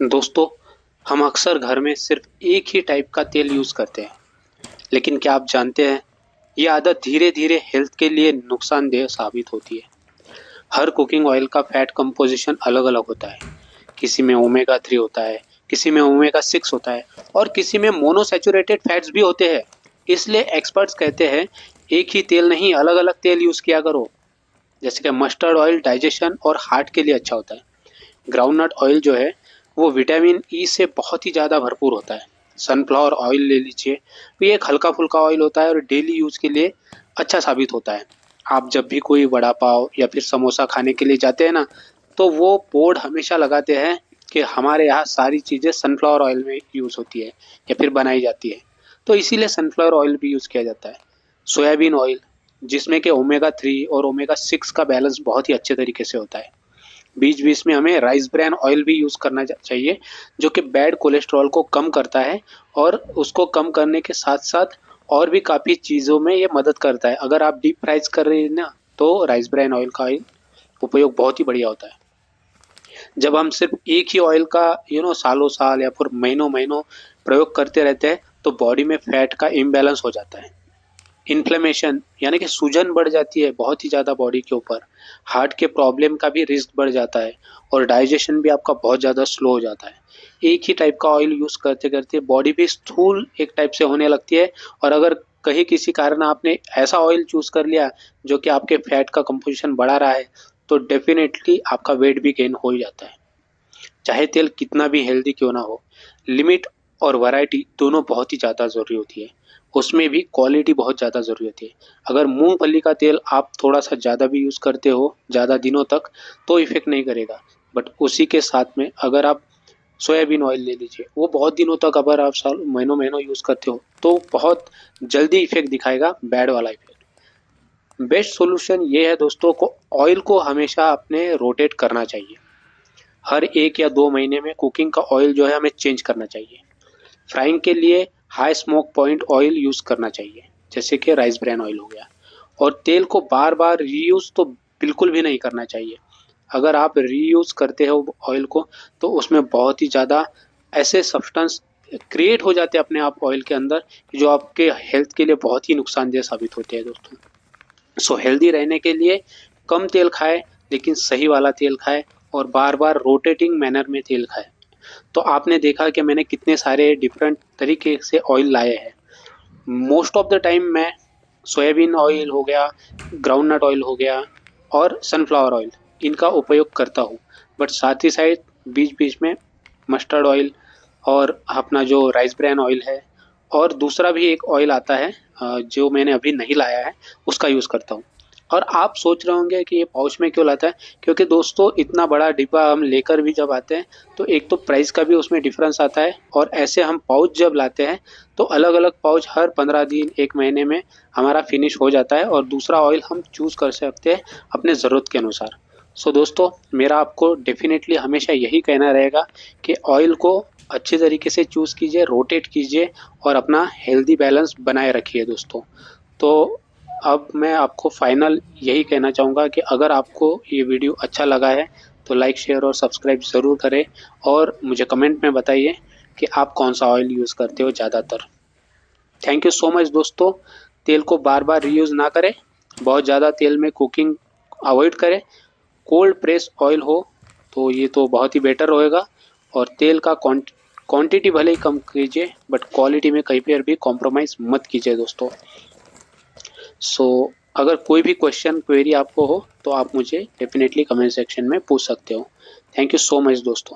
दोस्तों, हम अक्सर घर में सिर्फ एक ही टाइप का तेल यूज़ करते हैं, लेकिन क्या आप जानते हैं, ये आदत धीरे-धीरे हेल्थ के लिए नुकसानदेह साबित होती है। हर कुकिंग ऑयल का फैट कंपोज़िशन अलग-अलग होता है। किसी में ओमेगा 3 होता है, किसी में ओमेगा 6 होता है और किसी में मोनोसैचुरेटेड फैट्स भी होते हैं। इसलिए एक्सपर्ट्स कहते हैं, एक ही तेल नहीं, अलग-अलग तेल यूज़ किया करो। जैसे कि मस्टर्ड ऑयल डाइजेशन और हार्ट के लिए अच्छा होता है। ग्राउंडनट ऑयल जो है वो विटामिन ई से बहुत ही ज़्यादा भरपूर होता है। सनफ्लावर ऑयल ले लीजिए, तो ये एक हल्का फुल्का ऑयल होता है और डेली यूज़ के लिए अच्छा साबित होता है। आप जब भी कोई वड़ा पाव या फिर समोसा खाने के लिए जाते हैं ना, तो वो बोर्ड हमेशा लगाते हैं कि हमारे यहाँ सारी चीज़ें सनफ्लावर ऑयल में यूज़ होती है या फिर बनाई जाती है। तो इसीलिए सनफ्लावर ऑयल भी यूज़ किया जाता है। सोयाबीन ऑयल, जिसमें कि ओमेगा 3 और ओमेगा 6 का बैलेंस बहुत ही अच्छे तरीके से होता है। बीच-बीच में हमें राइस ब्रैन ऑयल भी यूज़ करना चाहिए, जो कि बैड कोलेस्ट्रॉल को कम करता है और उसको कम करने के साथ-साथ और भी काफ़ी चीज़ों में ये मदद करता है। अगर आप डीप फ्राइज़ कर रहे हैं ना, तो राइस ब्रैन ऑयल का उपयोग बहुत ही बढ़िया होता है। जब हम सिर्फ एक ही ऑयल का सालों-साल या फिर महीनों-महीनों प्रयोग करते रहते हैं, तो बॉडी में फैट का इम्बैलेंस हो जाता है। इन्फ्लेमेशन यानी कि सूजन बढ़ जाती है बहुत ही ज़्यादा बॉडी के ऊपर, हार्ट के प्रॉब्लम का भी रिस्क बढ़ जाता है और डाइजेशन भी आपका बहुत ज़्यादा स्लो हो जाता है। एक ही टाइप का ऑयल यूज़ करते-करते बॉडी भी स्थूल एक टाइप से होने लगती है और अगर कहीं किसी कारण आपने ऐसा ऑयल चूज़ कर लिया जो कि आपके फैट का कंपोज़िशन बढ़ा रहा है, तो डेफ़िनेटली आपका वेट भी गेन हो ही जाता है। चाहे तेल कितना भी हेल्दी क्यों ना हो, लिमिट और वैरायटी दोनों बहुत ही ज़्यादा ज़रूरी होती है। उसमें भी क्वालिटी बहुत ज़्यादा ज़रूरी होती है। अगर मूँगफली का तेल आप थोड़ा-सा ज़्यादा भी यूज़ करते हो, ज़्यादा दिनों तक, तो इफ़ेक्ट नहीं करेगा। बट उसी के साथ में अगर आप सोयाबीन ऑयल ले लीजिए, वो बहुत दिनों तक अगर आप साल महीनों-महीनों यूज़ करते हो, तो बहुत जल्दी इफ़ेक्ट दिखाएगा, बैड वाला इफ़ेक्ट। बेस्ट सॉल्यूशन ये है दोस्तों को ऑयल को हमेशा अपने रोटेट करना चाहिए। हर 1 या 2 महीने में कुकिंग का ऑयल जो है हमें चेंज करना चाहिए। फ्राइंग के लिए high smoke point oil use करना चाहिए, जैसे कि राइस ब्रैन ऑयल हो गया। और तेल को बार-बार रीयूज़ तो बिल्कुल भी नहीं करना चाहिए। अगर आप रीयूज़ करते हो ऑयल को, तो उसमें बहुत ही ज़्यादा ऐसे सब्सटेंस क्रिएट हो जाते हैं अपने आप ऑयल के अंदर, जो आपके हेल्थ के लिए बहुत ही नुकसानदेह साबित होते हैं दोस्तों। सो हेल्दी रहने के लिए कम तेल खाएँ, लेकिन सही वाला तेल खाएँ और बार-बार रोटेटिंग मैनर में तेल खाएँ। तो आपने देखा कि मैंने कितने सारे डिफरेंट तरीके से ऑयल लाए हैं। मोस्ट ऑफ द टाइम मैं सोयाबीन ऑयल हो गया, ग्राउंडनट ऑयल हो गया और सनफ्लावर ऑयल, इनका उपयोग करता हूँ। बट साथ ही साथ बीच-बीच में मस्टर्ड ऑयल और अपना जो राइस ब्रैन ऑयल है और दूसरा भी एक ऑयल आता है जो मैंने अभी नहीं लाया है, उसका यूज़ करता हूँ। और आप सोच रहे होंगे कि ये पाउच में क्यों लाता है? क्योंकि दोस्तों इतना बड़ा डिब्बा हम लेकर भी जब आते हैं, तो एक तो प्राइस का भी उसमें डिफ़रेंस आता है और ऐसे हम पाउच जब लाते हैं, तो अलग-अलग पाउच हर 15 दिन, 1 महीने में हमारा फिनिश हो जाता है और दूसरा ऑयल हम चूज़ कर सकते हैं अपने ज़रूरत के अनुसार। सो दोस्तों, मेरा आपको डेफ़िनेटली हमेशा यही कहना रहेगा कि ऑयल को अच्छे तरीके से चूज़ कीजिए, रोटेट कीजिए और अपना हेल्दी बैलेंस बनाए रखिए दोस्तों। तो अब मैं आपको फाइनल यही कहना चाहूँगा कि अगर आपको ये वीडियो अच्छा लगा है, तो लाइक, शेयर और सब्सक्राइब ज़रूर करें और मुझे कमेंट में बताइए कि आप कौन-सा ऑयल यूज़ करते हो ज़्यादातर। थैंक यू सो मच दोस्तों। तेल को बार-बार रीयूज़ ना करें, बहुत ज़्यादा तेल में कुकिंग अवॉइड करें। कोल्ड प्रेस ऑयल हो, तो ये तो बहुत ही बेटर होएगा और तेल का क्वांटिटी भले ही कम कीजिए, बट क्वालिटी में कहीं पर भी कॉम्प्रोमाइज़ मत कीजिए दोस्तों। सो अगर कोई भी क्वेश्चन क्वेरी आपको हो, तो आप मुझे डेफ़िनेटली कमेंट सेक्शन में पूछ सकते हो। थैंक यू सो मच दोस्तों।